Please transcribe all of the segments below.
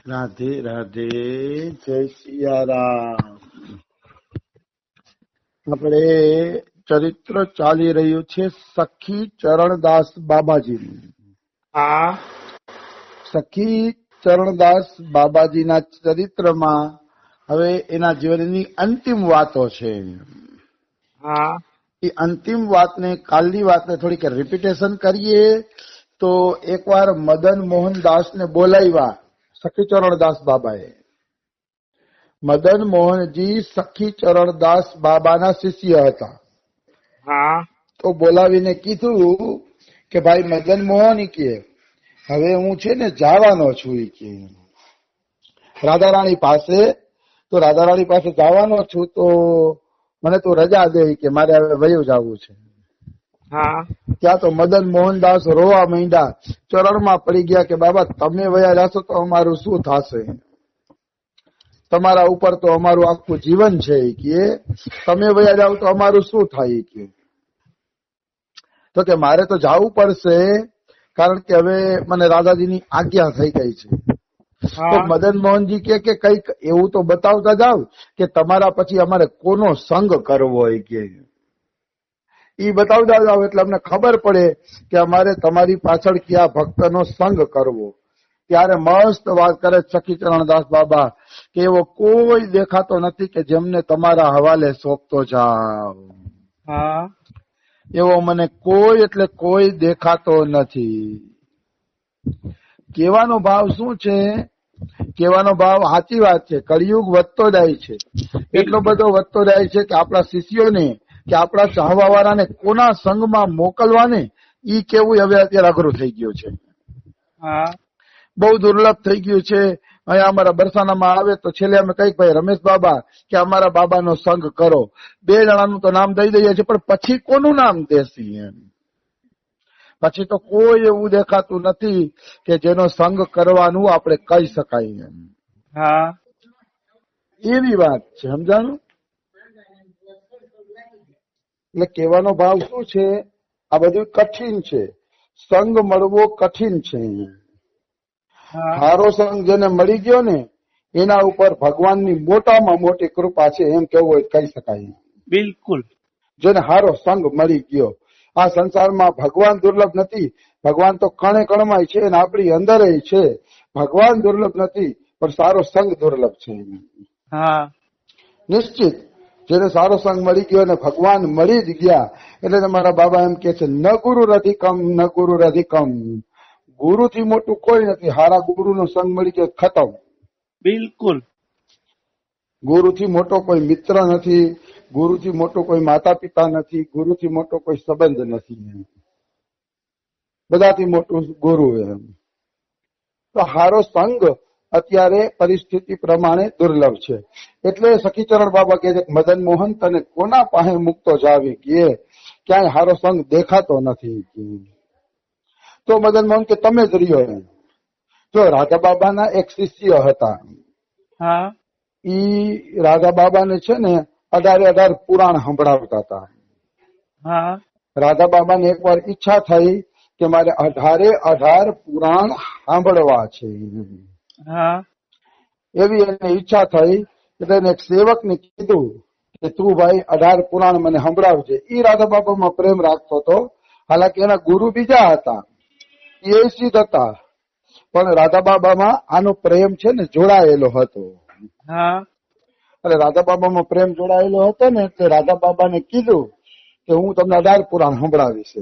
રાધે રાધે, જય સિયારામ. આપણે ચરિત્ર ચાલી રહ્યું છે સખી ચરણદાસ બાબાજીનું. હા સખી ચરણદાસ બાબાજીના ચરિત્રમાં હવે એના જીવનની અંતિમ વાતો છે. હા એ અંતિમ વાતને, કાલની વાતને થોડીક રિપીટેશન કરીએ તો એકવાર મદન મોહનદાસને બોલાવ્યા સખી ચરણદાસ બાબાએ. મદન મોહનજી સખી ચરણદાસ બાબાના શિષ્ય હતા. હા તો બોલાવીને કીધું કે ભાઈ મદન મોહન કે હવે હું છે ને જવાનો છું કે રાધારાણી પાસે. તો રાધારાણી પાસે જવાનો છું તો મને તો રજા દે કે મારે હવે વયું જવું છે. હા ત્યાં તો મદન મોહનદાસ રોવા માંડ્યા, ચરણમાં પડી ગયા કે બાબા તમે વયા જાશો તો અમારું શું થશે? તમારા ઉપર તો અમારું આખું જીવન છે કે તમે વયા જાવ તો અમારું શું થાય કે. તો કે મારે તો જવું પડશે કારણ કે હવે મને રાધાજીની આજ્ઞા થઈ ગઈ છે. તો મદન મોહનજી કે કઈક એવું તો બતાવતા જાવ કે તમારા પછી અમારે કોનો સંગ કરવો હોય કે ઈ બતાવતા જાવ એટલે અમને ખબર પડે કે અમારે તમારી પાછળ કયા ભક્તનો સંગ કરવો. ત્યારે મસ્ત વાત કરે સખી ચરણદાસ બાબા કે એવો કોઈ દેખાતો નથી કે જેમને તમારા હવાલે સોંપતો જાવ. હા એવો મને કોઈ એટલે કોઈ દેખાતો નથી. કહેવાનો ભાવ શું છે? કહેવાનો ભાવ સાચી વાત છે. કળિયુગ વધતો જાય છે, એટલો બધો વધતો જાય છે કે આપણા શિષ્યોને કે આપણા ચાહવા વાળાને કોના સંગમાં મોકલવાને ઈ કેવું હવે અત્યારે અઘરું થઈ ગયું છે. હા બહુ દુર્લભ થઈ ગયું છે. અહીંયા અમારા બરસાનામાં આવે તો છેલ્લે અમે કઈક ભાઈ રમેશ બાબા કે અમારા બાબાનો સંગ કરો. 2 જણાનું તો નામ દઈ દઈએ છીએ પણ પછી કોનું નામ દેશી એમ? પછી તો કોઈ એવું દેખાતું નથી કે જેનો સંગ કરવાનું આપણે કહી શકાય એમ. હા એવી વાત છે, સમજાણું? એટલે કહેવાનો ભાવ શું છે? આ બધું કઠિન છે, સંગ મળવો કઠિન છે. હારો સંગ જેને મળી ગયો ને એના ઉપર ભગવાનની મોટામાં મોટી કૃપા છે એમ કેવું હોય કહી શકાય. બિલકુલ. જેને હારો સંગ મળી ગયો. આ સંસારમાં ભગવાન દુર્લભ નથી, ભગવાન તો કણે કણમાં છે અને આપણી અંદર છે. ભગવાન દુર્લભ નથી પણ સારો સંગ દુર્લભ છે. હા નિશ્ચિત જેને સારો સંગ મળી ગયો અને ભગવાન મળી જ ગયા એટલે તમારા બાબા એમ કે છે ન ગુરુ રધિકમ ન ગુરુ રધિકમ. ગુરુથી મોટું કોઈ નથી. હારા ગુરુનો સંગ મળી ગયો ખતમ. બિલકુલ. ગુરુથી મોટો કોઈ મિત્ર નથી, ગુરુથી મોટો કોઈ માતા પિતા નથી, ગુરુથી મોટો કોઈ સંબંધ નથી. બધાથી મોટું ગુરુ એમ. તો હારો સંગ અત્યારે પરિસ્થિતિ પ્રમાણે દુર્લભ છે. એટલે સખીચરણ બાબા કહે છે મદન મોહન તને કોના પાસે મૂકતો જાવી કે ક્યાંય હારો સંગ દેખાતો નથી. તો મદન મોહન કે તમે જ રહ્યો એમ. જો રાધા બાબાના એક શિષ્ય હતા. હા ઈ રાધા બાબાને છે ને 18 પુરાણ સંભળાવતા હતા. હા રાધા બાબાને એકવાર ઈચ્છા થઈ કે મારે 18 પુરાણ સાંભળવા છે. હા એવી એને ઈચ્છા થઈ એટલે એને એક સેવકને કીધું કે તું ભાઈ 18 પુરાણ મને સંભળાવજે. ઈ રાધા બાબામાં પ્રેમ રાખતો હતો. હાલાકી એના ગુરુ બીજા હતા, એ સિદ્ધ હતા, પણ રાધા બાબામાં આનો પ્રેમ છે ને જોડાયેલો હતો. હા એટલે રાધા બાબામાં પ્રેમ જોડાયેલો હતો ને એટલે રાધા બાબાને કીધું કે હું તમને 18 પુરાણ સંભળાવીશ.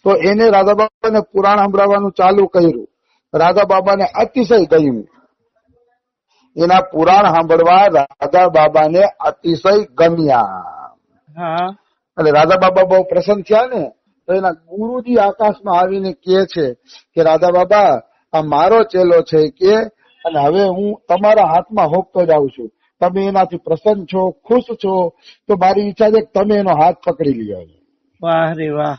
તો એને રાધા બાબાને પુરાણ સંભળાવવાનું ચાલુ કર્યું. રાધા બાબાને અતિશય ગયું. એના પુરાણ સાંભળવા રાધા બાબાને અતિશય ગમ્યા. હા એટલે રાધા બાબા બહુ પ્રસન્ન થયા ને તો એના ગુરુજી આકાશમાં આવીને કહે છે કે રાધા બાબા આ મારો ચેલો છે કે અને હવે હું તમારા હાથમાં હોપતો જાઉં છું. તમે એનાથી પ્રસન્ન છો, ખુશ છો, તો મારી ઈચ્છા છે કે તમે એનો હાથ પકડી લ્યો. વાહ રે વાહ.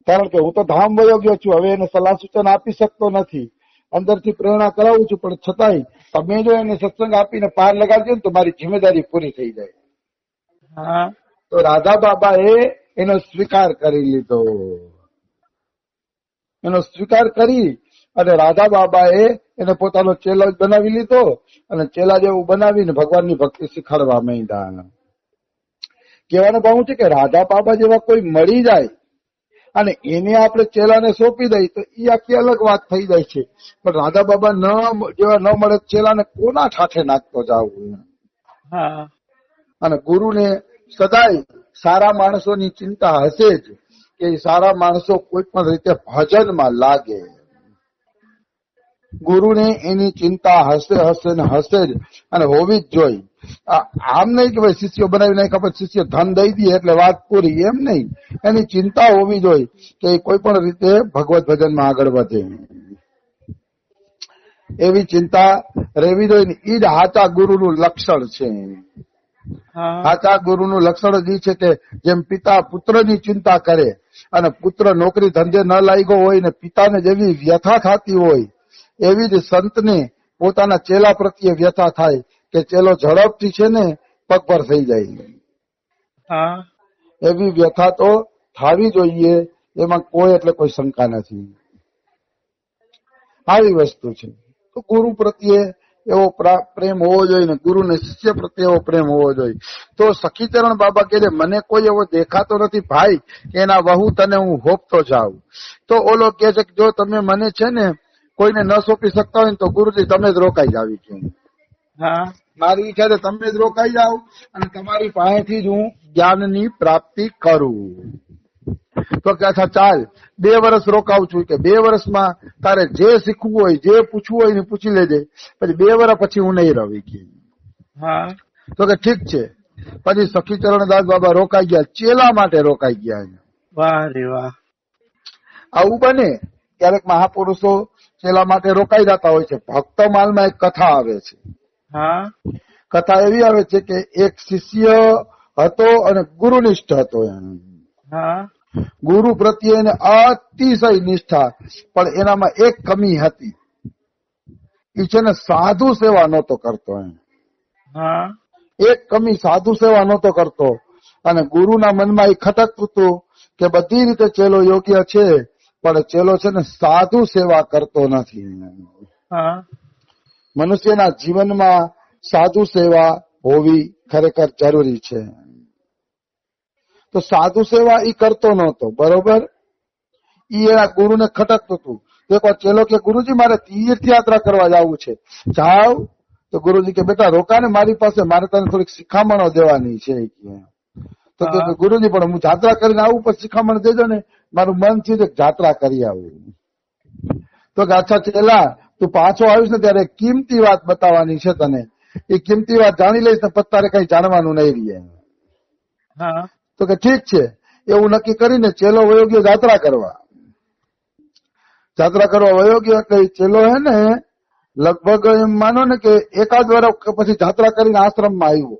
કારણ કે હું તો ધામ વયો ગયો છું, હવે એને સલાહ સૂચન આપી શકતો નથી. અંદરથી પ્રેરણા કરાવું છું પણ છતાંય તમે જો એને સત્સંગ આપીને પાર લગાડજો ને તો મારી જિમ્મેદારી પૂરી થઈ જાય. હા તો રાધા બાબાએ એનો સ્વીકાર કરી લીધો. એનો સ્વીકાર કરી અને રાધા બાબાએ એને પોતાનો ચેલો જ બનાવી લીધો અને ચેલા જેવું બનાવીને ભગવાનની ભક્તિ શીખવાડવા માંડ્યા. કહેવાનો ભાવ છે કે રાધા બાબા જેવા કોઈ મળી જાય અને એને આપણે ચેલાને સોંપી દઈએ તો એ આખી અલગ વાત થઈ જાય છે. પણ રાધા બાબા જેવા ન મળે ચેલાને કોના ઠાઠે નાખતો જાવું. હા અને ગુરુને સદાય સારા માણસોની ચિંતા હશે જ કે સારા માણસો કોઈ પણ રીતે ભજનમાં લાગે. ગુરુને એની ચિંતા હશે ને હશે જ અને હોવી જ જોઈએ. આમ નહીં કે ભાઈ શિષ્યો બનાવી નાખ્યા પછી શિષ્ય ધન દઈ દે એટલે વાત પૂરી, એમ નહીં. એની ચિંતા હોવી જોઈએ કે કોઈ પણ રીતે ભગવત ભજનમાં આગળ વધે, એવી ચિંતા રહેવી જોઈએ ને. એ જ સાચા ગુરુનું લક્ષણ છે. સાચા ગુરુનું લક્ષણ જ છે કે જેમ પિતા પુત્રની ચિંતા કરે અને પુત્ર નોકરી ધંધે ન લાગ્યો હોય ને પિતાને જેવી વ્યથા થતી હોય એવી જ સંતને પોતાના ચેલા પ્રત્યે વ્યથા થાય કે ચેલો ઝડપથી છે ને પગભર થઈ જાય. એવી વ્યથા તો થવી જોઈએ, એમાં કોઈ એટલે કોઈ શંકા નથી. આવી વસ્તુ છે. તો ગુરુ પ્રત્યે એવો પ્રેમ હોવો જોઈએ ને ગુરુ ને શિષ્ય પ્રત્યે એવો પ્રેમ હોવો જોઈએ. તો સખીચરણ બાબા કહે મને કોઈ એવો દેખાતો નથી ભાઈ કે એના વહુ તને હું હોપતો જાઉં. તો ઓલો કે છે કે જો તમે મને છે ને કોઈને ન સોંપી શકતા હોય ને તો ગુરુજી તમે જ રોકાઈ જાવી કે મારી ઈચ્છા છે તમે જ રોકાઈ જાવ અને તમારી પાસેથી જ હું જ્ઞાનની પ્રાપ્તિ કરું. તો કે અચ્છા ચાલ 2 વર્ષ રોકાવું છું કે 2 વર્ષમાં તારે જે શીખવું હોય જે પૂછવું હોય ને પૂછી લેજે, પછી 2 વર્ષ પછી હું નહીં રવી કે. તો કે ઠીક છે. પછી સખીચરણદાસ બાબા રોકાઈ ગયા, ચેલા માટે રોકાઈ ગયા. વાહ રે વાહ. આવું બને ક્યારેક મહાપુરુષો ચેલા માટે રોકાઈ જતા હોય છે. ભક્તમાલમાં એક કથા આવે છે. કથા એવી આવે છે કે એક શિષ્ય હતો અને ગુરુનિષ્ઠ હતો. ગુરુ પ્રત્યે એને અતિશય નિષ્ઠા, પણ એનામાં એક કમી હતી. એ છે ને સાધુ સેવા નહોતો કરતો. એક કમી સાધુ સેવા નહોતો કરતો અને ગુરુના મનમાં એ ખટકતું હતું કે બધી રીતે ચેલો યોગ્ય છે પણ ચેલો છે ને સાધુ સેવા કરતો નથી. મનુષ્યના જીવનમાં સાધુ સેવા હોવી ખરેખર જરૂરી છે. તો સાધુ સેવા ઈ કરતો નહોતો, બરોબર. ઈ એના ગુરુને ખટકતું હતું. એક વાર ચેલો કે ગુરુજી મારે તીર્થયાત્રા કરવા જવું છે, જાવ. તો ગુરુજી કે બેટા રોકાને મારી પાસે, મારે તને થોડીક શિખામણો દેવાની છે. તો કે ગુરુજી પણ હું જાત્રા કરીને આવું પછી શિખામણ દેજો ને, મારું મન થયું કે જાત્રા કરી આવું. તો કે અચ્છા ચેલા તું પાછો આવીશ ને ત્યારે કિંમતી વાત બતાવવાની છે તને, એ કિંમતી વાત જાણી લઈશ ને પછી તારે કઈ જાણવાનું નહીં રહે. તો કે ઠીક છે. એવું નક્કી કરીને ચેલો વયો ગયો જાત્રા કરવા. જાત્રા કરવા વયો ગયો એટલે ચેલો હે ને લગભગ એમ માનો ને કે 1 વર્ષ પછી જાત્રા કરીને આશ્રમમાં આવ્યો.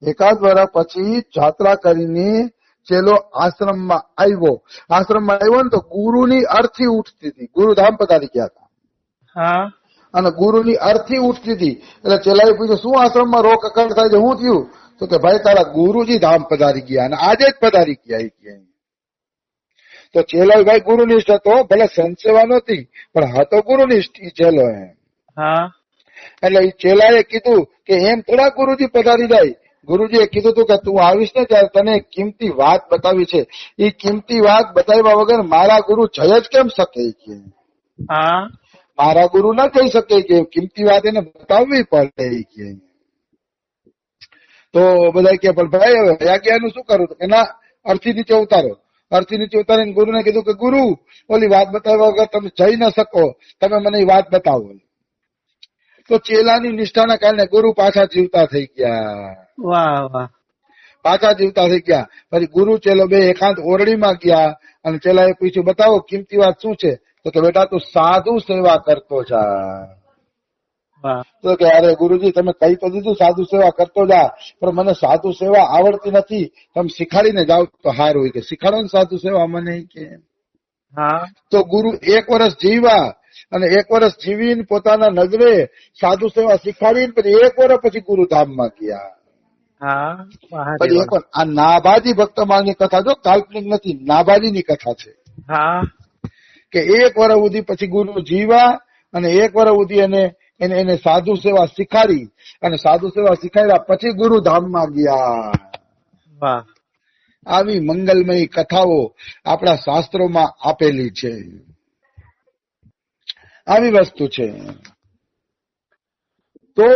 1 વર્ષ પછી જાત્રા કરીને ચેલો આશ્રમમાં આવ્યો. આશ્રમમાં આવ્યો ને તો ગુરુની અર્થી ઉઠતી હતી. ગુરુ ધામ પધારી ગયા હતા અને ગુરુની અર્થી ઉઠતી હતી. એટલે ચેલાએ પૂછ્યું શું આશ્રમમાં રોક અકળ થાય છે, શું થયું? તો કે ભાઈ તારા ગુરુજી ધામ પધારી ગયા અને આજે જ પધારી ગયા. તો ચેલો ભાઈ ગુરુનિષ્ઠ હતો, ભલે સંત સેવા નહોતી પણ હતો ગુરુનિષ્ઠ ચેલો. એટલે એ ચેલાએ કીધું કે એમ થોડા ગુરુજી પધારી જાય. ગુરુજીએ કીધું હતું કે તું આવીશ ને ત્યારે તને કિંમતી વાત બતાવી છે, એ કિંમતી વાત બતાવ્યા વગર મારા ગુરુ જય જ કેમ શકે કે મારા ગુરુ ના કહી શકે કે કિંમતી વાત એને બતાવવી પડે કે. તો બધા કે પણ ભાઈ હવે યાજ્ઞાનું શું કરું? કે ના, અર્થી નીચે ઉતારો. અર્થી નીચે ઉતારીને ગુરુને કીધું કે ગુરુ ઓલી વાત બતાવ્યા વગર તમે જઈ ન શકો, તમે મને એ વાત બતાવો. તો ચેલાની નિષ્ઠાના કારણે ગુરુ પાછા જીવતા થઈ ગયા. વાહ વાહ. પાછા જીવતા થઈ ગયા. પછી ગુરુ ચેલો બે એકાંત ઓરડીમાં ગયા અને ચેલાએ પૂછ્યું બતાવો કિંમતી વાત શું છે? તો કે બેટા તું સાધુ સેવા કરતો જા. તો કે અરે ગુરુજી તમે કહી તો દીધું સાધુ સેવા કરતો જા, પણ મને સાધુ સેવા આવડતી નથી, તમે શીખાડીને જાઓ તો સારું હોય. કે શીખાડો ને સાધુ સેવા મને કે. તો ગુરુ 1 વર્ષ જીવ્યા અને 1 વર્ષ જીવીને પોતાના નજરે સાધુ સેવા શીખાડીને પછી 1 વર્ષ પછી ગુરુ ધામમાં ગયા. પછી એક આ નાભાજી ભક્તમાળની કથા જો કાલ્પનિક નથી, નાભાજીની કથા છે. કે 1 વર્ષ સુધી પછી ગુરુ જીવા અને 1 વર્ષ સુધી એને સાધુ સેવા શીખાડી અને સાધુ સેવા શીખાડ્યા પછી ગુરુધામમાં ગયા. વાહ. આવી મંગલમયી કથાઓ આપણા શાસ્ત્રોમાં આપેલી છે. આવી વસ્તુ છે. તો